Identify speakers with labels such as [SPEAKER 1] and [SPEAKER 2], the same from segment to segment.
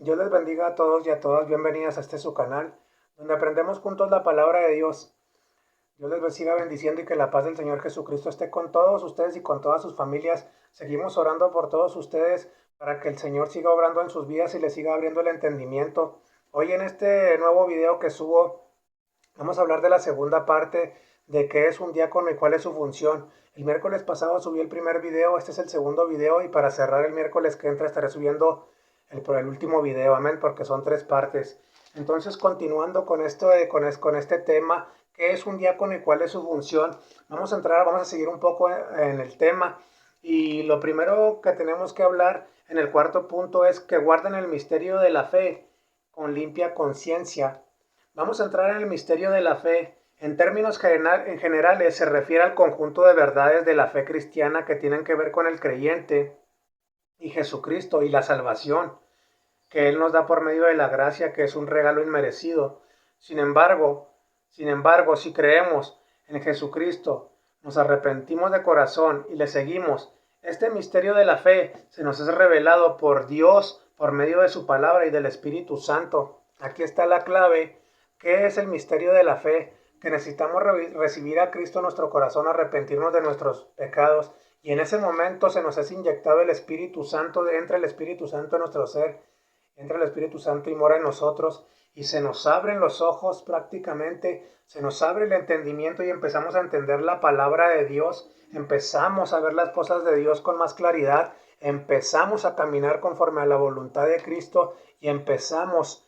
[SPEAKER 1] Dios les bendiga a todos y a todas. Bienvenidas a este su canal, donde aprendemos juntos la palabra de Dios. Dios les siga bendiciendo y que la paz del Señor Jesucristo esté con todos ustedes y con todas sus familias. Seguimos orando por todos ustedes para que el Señor siga obrando en sus vidas y les siga abriendo el entendimiento. Hoy en este nuevo video que subo, vamos a hablar de la segunda parte de qué es un diácono y cuál es su función. El miércoles pasado subí el primer video, este es el segundo video y para cerrar el miércoles que entra estaré subiendo el último video, amén, porque son tres partes. Entonces, continuando con esto con este tema, ¿qué es un diácono y cuál es su función? Vamos a seguir un poco en el tema. Y lo primero que tenemos que hablar en el cuarto punto es que guarden el misterio de la fe con limpia conciencia. Vamos a entrar en el misterio de la fe. En términos generales se refiere al conjunto de verdades de la fe cristiana que tienen que ver con el creyente y Jesucristo y la salvación que Él nos da por medio de la gracia, que es un regalo inmerecido. Sin embargo, si creemos en Jesucristo, nos arrepentimos de corazón y le seguimos, este misterio de la fe se nos es revelado por Dios por medio de su palabra y del Espíritu Santo. Aquí está la clave. ¿Qué es el misterio de la fe? Que necesitamos recibir a Cristo en nuestro corazón, arrepentirnos de nuestros pecados y en ese momento se nos es inyectado el Espíritu Santo, entra el Espíritu Santo en nuestro ser, entra el Espíritu Santo y mora en nosotros y se nos abren los ojos prácticamente, se nos abre el entendimiento y empezamos a entender la palabra de Dios, empezamos a ver las cosas de Dios con más claridad, empezamos a caminar conforme a la voluntad de Cristo y empezamos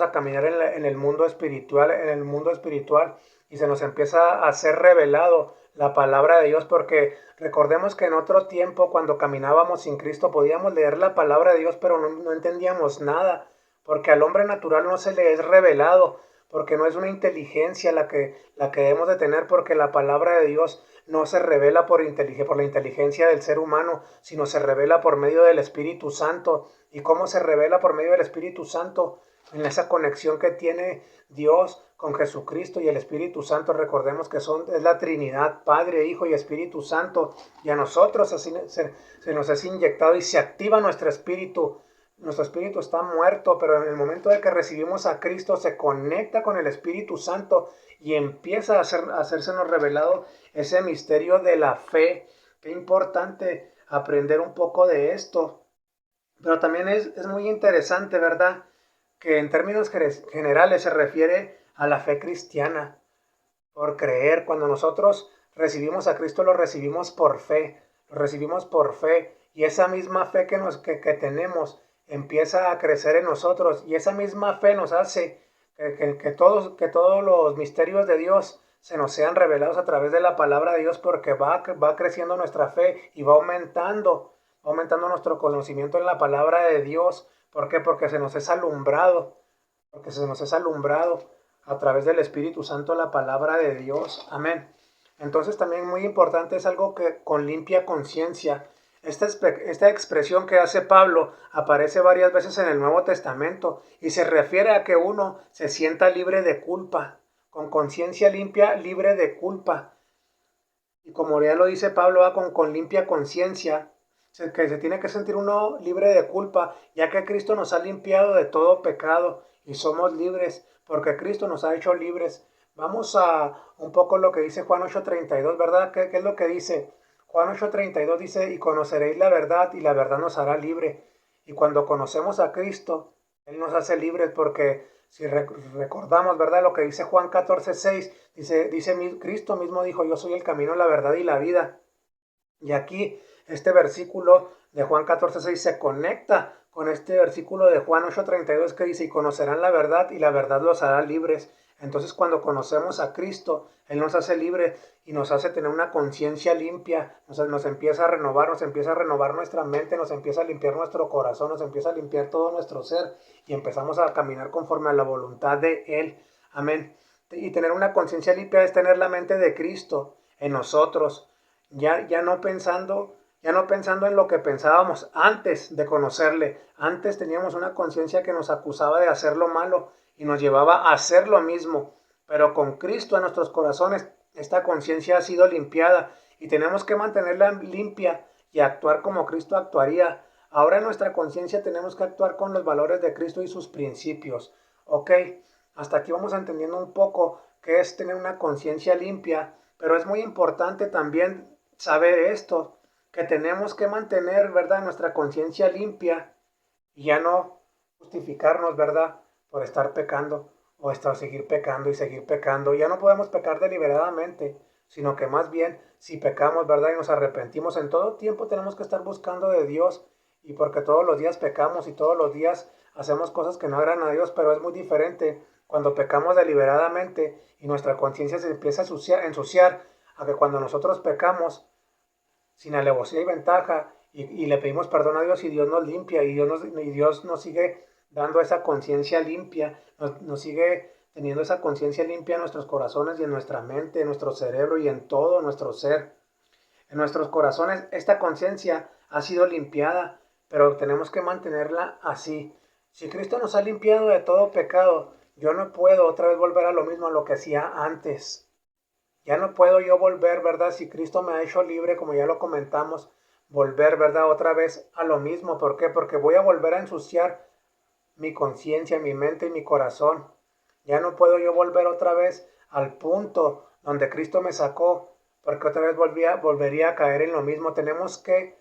[SPEAKER 1] a caminar en el mundo espiritual y se nos empieza a ser revelado la palabra de Dios, porque recordemos que en otro tiempo cuando caminábamos sin Cristo podíamos leer la palabra de Dios pero no entendíamos nada, porque al hombre natural no se le es revelado, porque no es una inteligencia la que debemos de tener, porque la palabra de Dios no se revela por la inteligencia del ser humano, sino se revela por medio del Espíritu Santo. ¿Y cómo se revela por medio del Espíritu Santo? En esa conexión que tiene Dios con Jesucristo y el Espíritu Santo. Recordemos que es la Trinidad, Padre, Hijo y Espíritu Santo, y a nosotros así se nos es inyectado y se activa nuestro espíritu. Nuestro espíritu está muerto, pero en el momento de que recibimos a Cristo se conecta con el Espíritu Santo y empieza a hacérsenos revelado ese misterio de la fe. Qué importante aprender un poco de esto. Pero también es muy interesante, ¿verdad?, que en términos generales se refiere a la fe cristiana, por creer. Cuando nosotros recibimos a Cristo, lo recibimos por fe, y esa misma fe que tenemos empieza a crecer en nosotros, y esa misma fe nos hace que todos los misterios de Dios se nos sean revelados a través de la palabra de Dios, porque va creciendo nuestra fe y va aumentando nuestro conocimiento en la palabra de Dios. ¿Por qué? Porque se nos es alumbrado a través del Espíritu Santo la palabra de Dios. Amén. Entonces también muy importante es algo que con limpia conciencia. Esta expresión que hace Pablo aparece varias veces en el Nuevo Testamento y se refiere a que uno se sienta libre de culpa, con conciencia limpia, libre de culpa. Y como ya lo dice Pablo, con limpia conciencia, que se tiene que sentir uno libre de culpa, ya que Cristo nos ha limpiado de todo pecado y somos libres, porque Cristo nos ha hecho libres. Vamos a un poco lo que dice Juan 8:32, ¿verdad? ¿Qué es lo que dice? Juan 8:32 dice, y conoceréis la verdad, y la verdad nos hará libre. Y cuando conocemos a Cristo, Él nos hace libres, porque si recordamos, ¿verdad?, lo que dice Juan 14:6, dice Cristo mismo dijo, yo soy el camino, la verdad y la vida. Y aquí este versículo de Juan 14:6 se conecta con este versículo de Juan 8:32 que dice, y conocerán la verdad y la verdad los hará libres. Entonces cuando conocemos a Cristo, Él nos hace libres y nos hace tener una conciencia limpia, nos empieza a renovar, nos empieza a renovar nuestra mente, nos empieza a limpiar nuestro corazón, nos empieza a limpiar todo nuestro ser y empezamos a caminar conforme a la voluntad de Él. Amén. Y tener una conciencia limpia es tener la mente de Cristo en nosotros, ya no pensando en lo que pensábamos antes de conocerle. Antes teníamos una conciencia que nos acusaba de hacer lo malo y nos llevaba a hacer lo mismo. Pero con Cristo en nuestros corazones, esta conciencia ha sido limpiada y tenemos que mantenerla limpia y actuar como Cristo actuaría. Ahora en nuestra conciencia tenemos que actuar con los valores de Cristo y sus principios. Ok, hasta aquí vamos entendiendo un poco qué es tener una conciencia limpia, pero es muy importante también saber esto, que tenemos que mantener, ¿verdad?, nuestra conciencia limpia y ya no justificarnos, ¿verdad?, por estar pecando o estar seguir pecando y seguir pecando. Ya no podemos pecar deliberadamente, sino que más bien si pecamos, ¿verdad?, y nos arrepentimos, en todo tiempo tenemos que estar buscando de Dios, y porque todos los días pecamos y todos los días hacemos cosas que no agradan a Dios, pero es muy diferente cuando pecamos deliberadamente y nuestra conciencia se empieza a ensuciar, a que cuando nosotros pecamos sin alevosía y ventaja y le pedimos perdón a Dios y Dios nos limpia y Dios nos sigue dando esa conciencia limpia, nos sigue teniendo esa conciencia limpia en nuestros corazones y en nuestra mente, en nuestro cerebro y en todo nuestro ser. En nuestros corazones esta conciencia ha sido limpiada, pero tenemos que mantenerla así. Si Cristo nos ha limpiado de todo pecado, yo no puedo otra vez volver a lo mismo, a lo que hacía antes. Ya no puedo yo volver, ¿verdad? Si Cristo me ha hecho libre, como ya lo comentamos, volver, ¿verdad? Otra vez a lo mismo. ¿Por qué? Porque voy a volver a ensuciar mi conciencia, mi mente y mi corazón. Ya no puedo yo volver otra vez al punto donde Cristo me sacó, porque otra vez volvería a caer en lo mismo. Tenemos que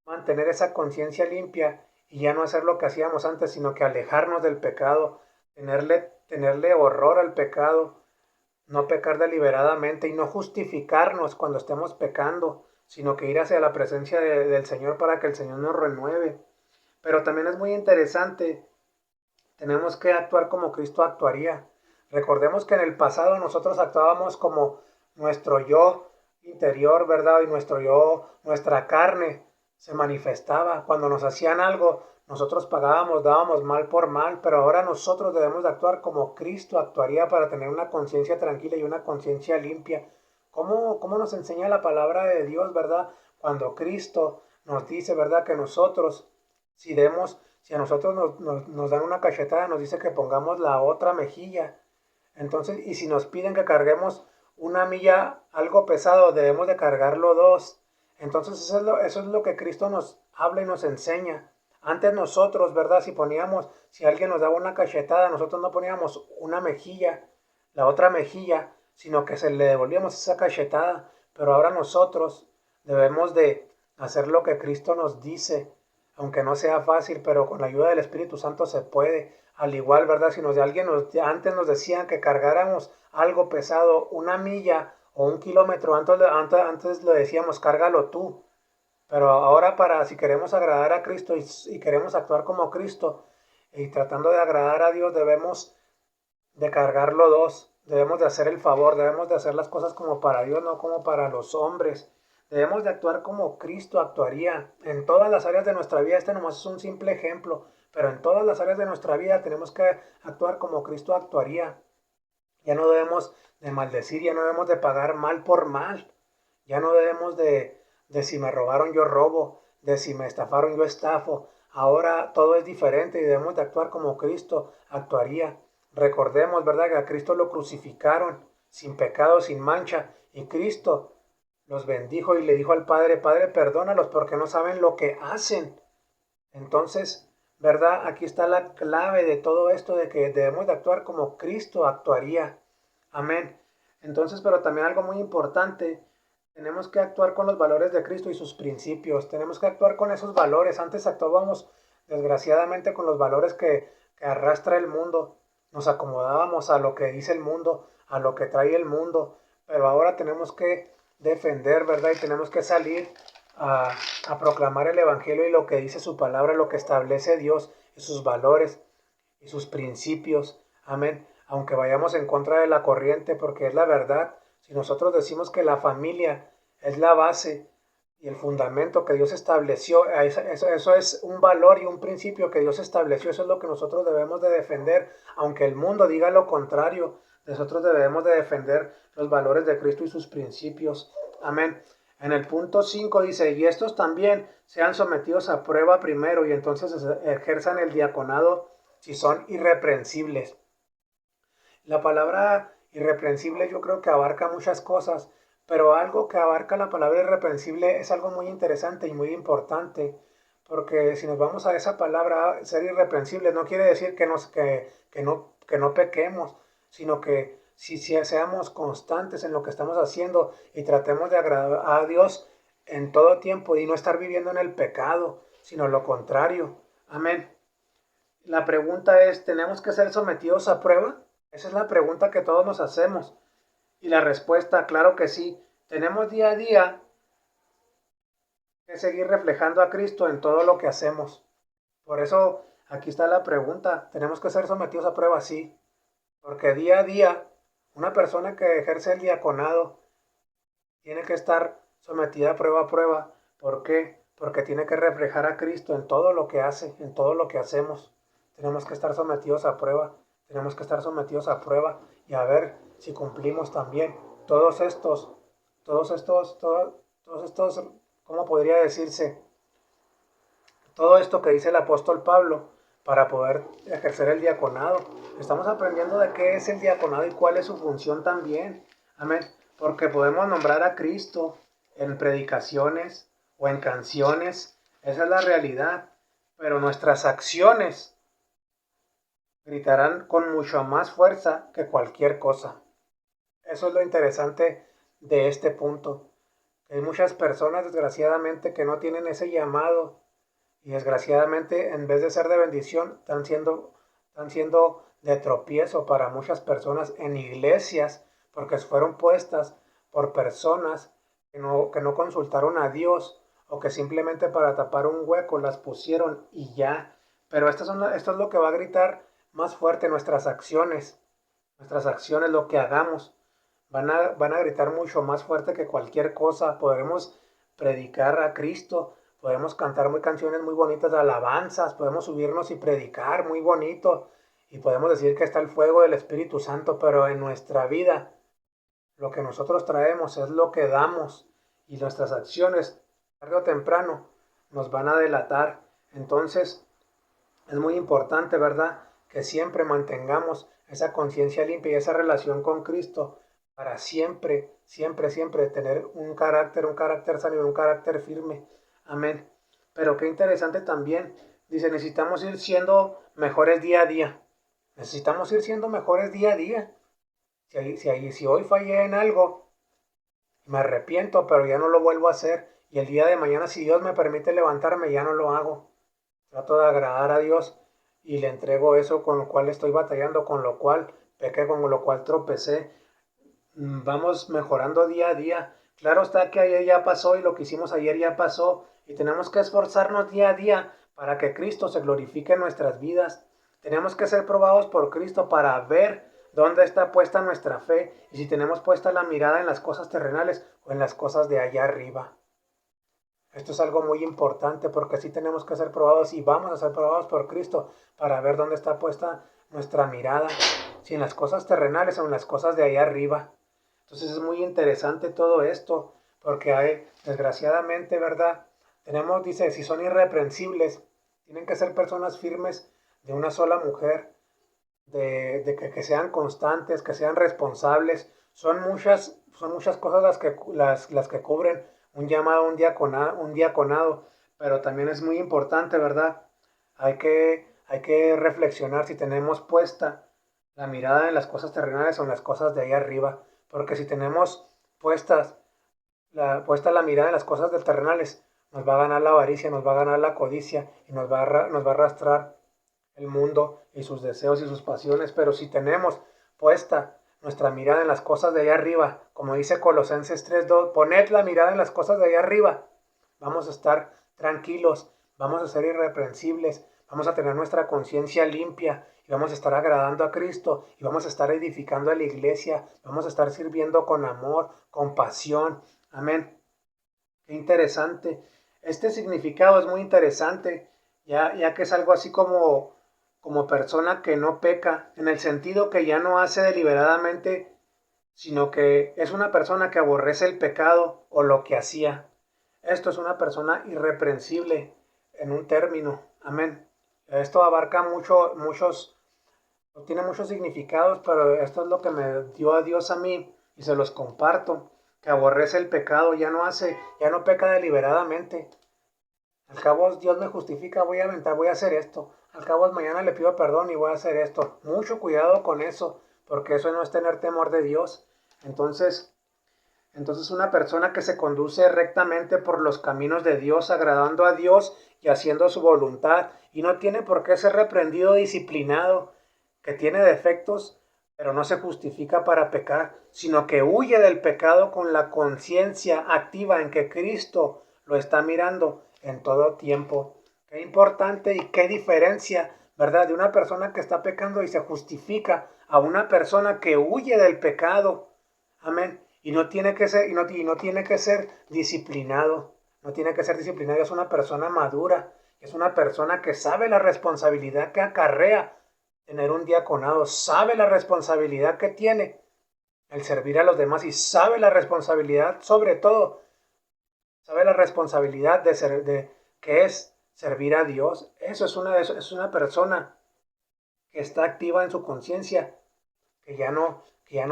[SPEAKER 1] mantener esa conciencia limpia y ya no hacer lo que hacíamos antes, sino que alejarnos del pecado, tenerle horror al pecado, no pecar deliberadamente y no justificarnos cuando estemos pecando, sino que ir hacia la presencia del Señor para que el Señor nos renueve. Pero también es muy interesante, tenemos que actuar como Cristo actuaría. Recordemos que en el pasado nosotros actuábamos como nuestro yo interior, ¿verdad? Y nuestro yo, nuestra carne se manifestaba. Cuando nos hacían algo, nosotros pagábamos, dábamos mal por mal, pero ahora nosotros debemos de actuar como Cristo actuaría para tener una conciencia tranquila y una conciencia limpia. ¿Cómo nos enseña la palabra de Dios, verdad? Cuando Cristo nos dice, ¿verdad?, que nosotros, si a nosotros nos dan una cachetada, nos dice que pongamos la otra mejilla. Entonces, y si nos piden que carguemos una milla algo pesado, debemos de cargarlo dos. Entonces, eso es lo que Cristo nos habla y nos enseña. Antes nosotros, ¿verdad? Si alguien nos daba una cachetada, nosotros no poníamos una mejilla, la otra mejilla, sino que se le devolvíamos esa cachetada. Pero ahora nosotros debemos de hacer lo que Cristo nos dice, aunque no sea fácil, pero con la ayuda del Espíritu Santo se puede. Al igual, ¿verdad? Si antes nos decían que cargáramos algo pesado, una milla o un kilómetro, antes le decíamos, cárgalo tú. Pero ahora si queremos agradar a Cristo y queremos actuar como Cristo y tratando de agradar a Dios, debemos de cargarlo dos. Debemos de hacer el favor, debemos de hacer las cosas como para Dios, no como para los hombres. Debemos de actuar como Cristo actuaría en todas las áreas de nuestra vida. Este nomás es un simple ejemplo, pero en todas las áreas de nuestra vida tenemos que actuar como Cristo actuaría. Ya no debemos de maldecir, ya no debemos de pagar mal por mal. Ya no debemos de si me robaron yo robo, de si me estafaron yo estafo. Ahora todo es diferente y debemos de actuar como Cristo actuaría. Recordemos, ¿verdad?, que a Cristo lo crucificaron sin pecado, sin mancha, y Cristo los bendijo y le dijo al Padre, Padre, perdónalos porque no saben lo que hacen. Entonces, ¿verdad? Aquí está la clave de todo esto, de que debemos de actuar como Cristo actuaría. Amén. Entonces, pero también algo muy importante, tenemos que actuar con los valores de Cristo y sus principios. Tenemos que actuar con esos valores. Antes actuábamos, desgraciadamente, con los valores que arrastra el mundo. Nos acomodábamos a lo que dice el mundo, a lo que trae el mundo. Pero ahora tenemos que defender, ¿verdad? Y tenemos que salir a, a proclamar el Evangelio y lo que dice su palabra, lo que establece Dios y sus valores y sus principios. Amén. Aunque vayamos en contra de la corriente, porque es la verdad. Si nosotros decimos que la familia es la base y el fundamento que Dios estableció, eso es un valor y un principio que Dios estableció, eso es lo que nosotros debemos de defender, aunque el mundo diga lo contrario. Nosotros debemos de defender los valores de Cristo y sus principios. Amén. En el punto 5 dice, y estos también sean sometidos a prueba primero y entonces ejerzan el diaconado si son irreprensibles. La palabra irreprensible yo creo que abarca muchas cosas, pero algo que abarca la palabra irreprensible es algo muy interesante y muy importante, porque si nos vamos a esa palabra, ser irreprensibles, no quiere decir que no pequemos, sino que si seamos constantes en lo que estamos haciendo y tratemos de agradar a Dios en todo tiempo y no estar viviendo en el pecado, sino lo contrario. Amén. La pregunta es, ¿tenemos que ser sometidos a prueba? Esa es la pregunta que todos nos hacemos. Y la respuesta, claro que sí. Tenemos día a día que seguir reflejando a Cristo en todo lo que hacemos. Por eso aquí está la pregunta. ¿Tenemos que ser sometidos a prueba? Sí. Porque día a día, una persona que ejerce el diaconado tiene que estar sometida a prueba. ¿Por qué? Porque tiene que reflejar a Cristo en todo lo que hace, en todo lo que hacemos. Tenemos que estar sometidos a prueba. Tenemos que estar sometidos a prueba y a ver si cumplimos también todos estos, todos estos, ¿cómo podría decirse? Todo esto que dice el apóstol Pablo para poder ejercer el diaconado. Estamos aprendiendo de qué es el diaconado y cuál es su función también. Amén. Porque podemos nombrar a Cristo en predicaciones o en canciones. Esa es la realidad. Pero nuestras acciones gritarán con mucha más fuerza que cualquier cosa. Eso es lo interesante de este punto. Hay muchas personas, desgraciadamente, que no tienen ese llamado y desgraciadamente, en vez de ser de bendición, están siendo de tropiezo para muchas personas en iglesias, porque fueron puestas por personas que no consultaron a Dios o que simplemente para tapar un hueco las pusieron y ya. Pero esto es lo que va a gritar más fuerte nuestras acciones, lo que hagamos. Van a gritar mucho más fuerte que cualquier cosa. Podremos predicar a Cristo, podemos cantar canciones muy bonitas de alabanzas, podemos subirnos y predicar muy bonito y podemos decir que está el fuego del Espíritu Santo, pero en nuestra vida lo que nosotros traemos es lo que damos y nuestras acciones, tarde o temprano, nos van a delatar. Entonces, es muy importante, ¿verdad? Que siempre mantengamos esa conciencia limpia y esa relación con Cristo para siempre, siempre, siempre tener un carácter sano y un carácter firme. Amén. Pero qué interesante también. Dice, necesitamos ir siendo mejores día a día. Necesitamos ir siendo mejores día a día. Si hoy fallé en algo, me arrepiento, pero ya no lo vuelvo a hacer. Y el día de mañana, si Dios me permite levantarme, ya no lo hago. Trato de agradar a Dios y le entrego eso con lo cual estoy batallando, con lo cual pequé, con lo cual tropecé. Vamos mejorando día a día. Claro está que ayer ya pasó y lo que hicimos ayer ya pasó y tenemos que esforzarnos día a día para que Cristo se glorifique en nuestras vidas. Tenemos que ser probados por Cristo para ver dónde está puesta nuestra fe y si tenemos puesta la mirada en las cosas terrenales o en las cosas de allá arriba. Esto es algo muy importante porque sí tenemos que ser probados y vamos a ser probados por Cristo para ver dónde está puesta nuestra mirada, si en las cosas terrenales o en las cosas de allá arriba. Entonces es muy interesante todo esto porque hay, desgraciadamente, ¿verdad? Tenemos, dice, si son irreprensibles, tienen que ser personas firmes de una sola mujer, que sean constantes, que sean responsables. Son muchas cosas las que cubren un llamado, un diaconado, pero también es muy importante, ¿verdad? Hay que reflexionar si tenemos puesta la mirada en las cosas terrenales o en las cosas de ahí arriba, porque si tenemos puesta la mirada en las cosas del terrenales, nos va a ganar la avaricia, nos va a ganar la codicia y nos va a arrastrar el mundo y sus deseos y sus pasiones, pero si tenemos puesta nuestra mirada en las cosas de allá arriba, como dice Colosenses 3:2, poned la mirada en las cosas de allá arriba, vamos a estar tranquilos, vamos a ser irreprensibles, vamos a tener nuestra conciencia limpia y vamos a estar agradando a Cristo y vamos a estar edificando a la iglesia, vamos a estar sirviendo con amor, con pasión. Amén. Qué interesante. Este significado es muy interesante, ya que es algo así como persona que no peca, en el sentido que ya no hace deliberadamente, sino que es una persona que aborrece el pecado o lo que hacía. Esto es una persona irreprensible en un término. Amén. Esto abarca tiene muchos significados, pero esto es lo que me dio a Dios a mí y se los comparto, que aborrece el pecado, ya no peca deliberadamente, Al cabo Dios me justifica, voy a aventar, voy a hacer esto. Al cabo mañana le pido perdón y voy a hacer esto. Mucho cuidado con eso, porque eso no es tener temor de Dios. Entonces, una persona que se conduce rectamente por los caminos de Dios, agradando a Dios y haciendo su voluntad, y no tiene por qué ser reprendido o disciplinado, que tiene defectos, pero no se justifica para pecar, sino que huye del pecado con la conciencia activa en que Cristo lo está mirando en todo tiempo. Qué importante y qué diferencia, ¿verdad? De una persona que está pecando y se justifica a una persona que huye del pecado. Amén. Y no tiene que ser, y no tiene que ser disciplinado. No tiene que ser disciplinado. Es una persona madura. Es una persona que sabe la responsabilidad que acarrea tener un diaconado. Sabe la responsabilidad que tiene el servir a los demás y sabe la responsabilidad, sobre todo, sabe la responsabilidad de ser, de que es servir a Dios. Eso es una persona que está activa en su conciencia, que ya no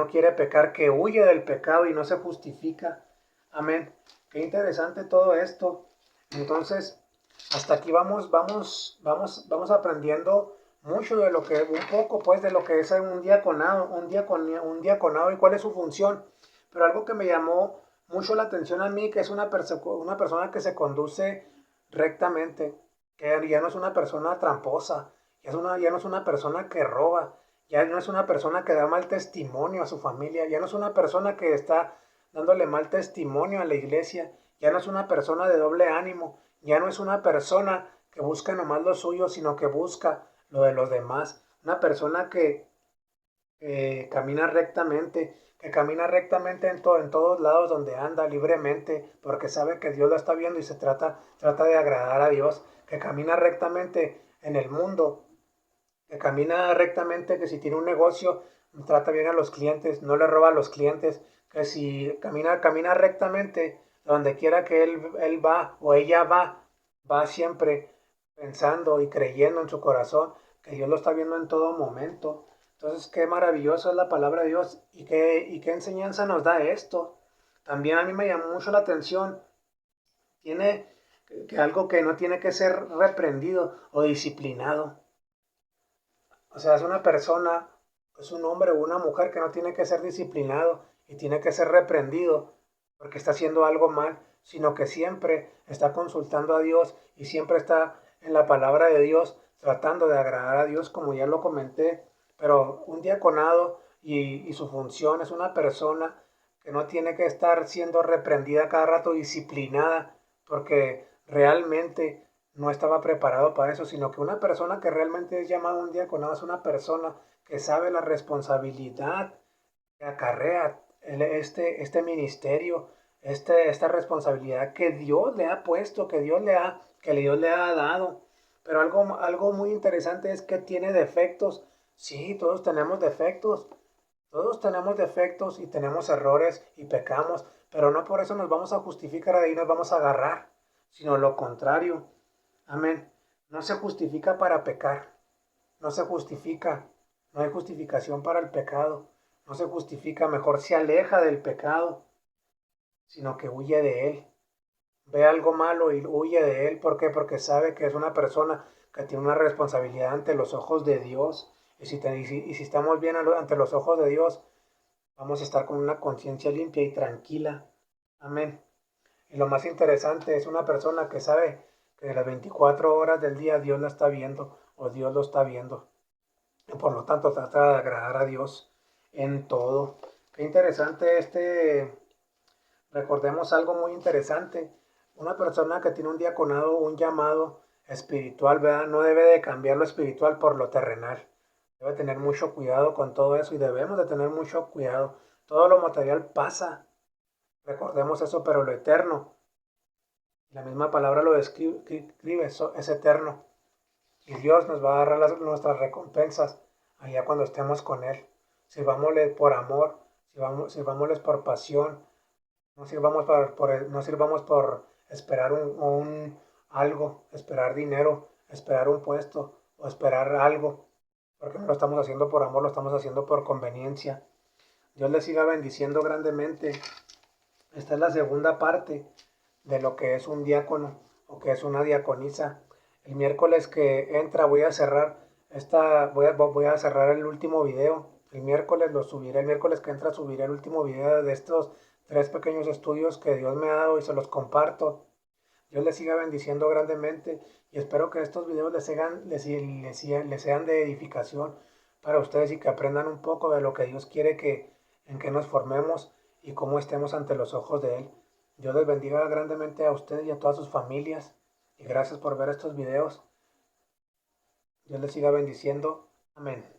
[SPEAKER 1] quiere pecar, que huye del pecado y no se justifica. Amén. Qué interesante todo esto. Entonces, hasta aquí vamos aprendiendo mucho de lo que, un poco pues de lo que es un diaconado y cuál es su función. Pero algo que me llamó mucho la atención a mí, que es una persona que se conduce rectamente, que ya no es una persona tramposa, ya no es una persona que roba, ya no es una persona que da mal testimonio a su familia, ya no es una persona que está dándole mal testimonio a la iglesia, ya no es una persona de doble ánimo, ya no es una persona que busca nomás lo suyo, sino que busca lo de los demás. Una persona que camina rectamente en todos lados donde anda libremente, porque sabe que Dios la está viendo y trata de agradar a Dios, que camina rectamente en el mundo, que camina rectamente, que si tiene un negocio, trata bien a los clientes, no le roba a los clientes, que si camina rectamente, donde quiera que él va o ella va siempre pensando y creyendo en su corazón que Dios lo está viendo en todo momento. Entonces, qué maravilloso es la palabra de Dios y qué enseñanza nos da esto. También a mí me llamó mucho la atención, tiene que algo que no tiene que ser reprendido o disciplinado. O sea, es una persona, es un hombre o una mujer que no tiene que ser disciplinado y tiene que ser reprendido porque está haciendo algo mal, sino que siempre está consultando a Dios y siempre está en la palabra de Dios tratando de agradar a Dios, como ya lo comenté. Pero un diaconado y su función es una persona que no tiene que estar siendo reprendida cada rato, disciplinada, porque realmente no estaba preparado para eso, sino que una persona que realmente es llamada un diaconado es una persona que sabe la responsabilidad que acarrea este ministerio, esta responsabilidad que Dios le ha puesto, que Dios le ha dado. Pero algo muy interesante es que tiene defectos. Sí, todos tenemos defectos y tenemos errores y pecamos, pero no por eso nos vamos a justificar, ahí nos vamos a agarrar, sino lo contrario. Amén. No se justifica para pecar. No se justifica. No hay justificación para el pecado. No se justifica. Mejor se aleja del pecado, sino que huye de él. Ve algo malo y huye de él. ¿Por qué? Porque sabe que es una persona que tiene una responsabilidad ante los ojos de Dios. Y si estamos bien ante los ojos de Dios, vamos a estar con una conciencia limpia y tranquila. Amén. Y lo más interesante es una persona que sabe que de las 24 horas del día Dios la está viendo o Dios lo está viendo. Y por lo tanto trata de agradar a Dios en todo. Qué interesante recordemos algo muy interesante. Una persona que tiene un diaconado, un llamado espiritual, ¿verdad? No debe de cambiar lo espiritual por lo terrenal. Debe tener mucho cuidado con todo eso y debemos de tener mucho cuidado. Todo lo material pasa, recordemos eso, pero lo eterno, la misma palabra lo describe, es eterno. Y Dios nos va a dar nuestras recompensas allá cuando estemos con Él. Sirvámosle por amor, sirvámosles por pasión, no sirvamos por esperar algo, esperar dinero, esperar un puesto o esperar algo, porque no lo estamos haciendo por amor, lo estamos haciendo por conveniencia. Dios les siga bendiciendo grandemente. Esta es la segunda parte de lo que es un diácono. o que es una diaconisa. El miércoles que entra voy a cerrar voy a cerrar el último video. El miércoles lo subiré, el miércoles que entra subiré el último video de estos 3 pequeños estudios que Dios me ha dado y se los comparto. Dios les siga bendiciendo grandemente y espero que estos videos les sean de edificación para ustedes y que aprendan un poco de lo que Dios quiere en que nos formemos y cómo estemos ante los ojos de Él. Dios les bendiga grandemente a ustedes y a todas sus familias y gracias por ver estos videos. Dios les siga bendiciendo. Amén.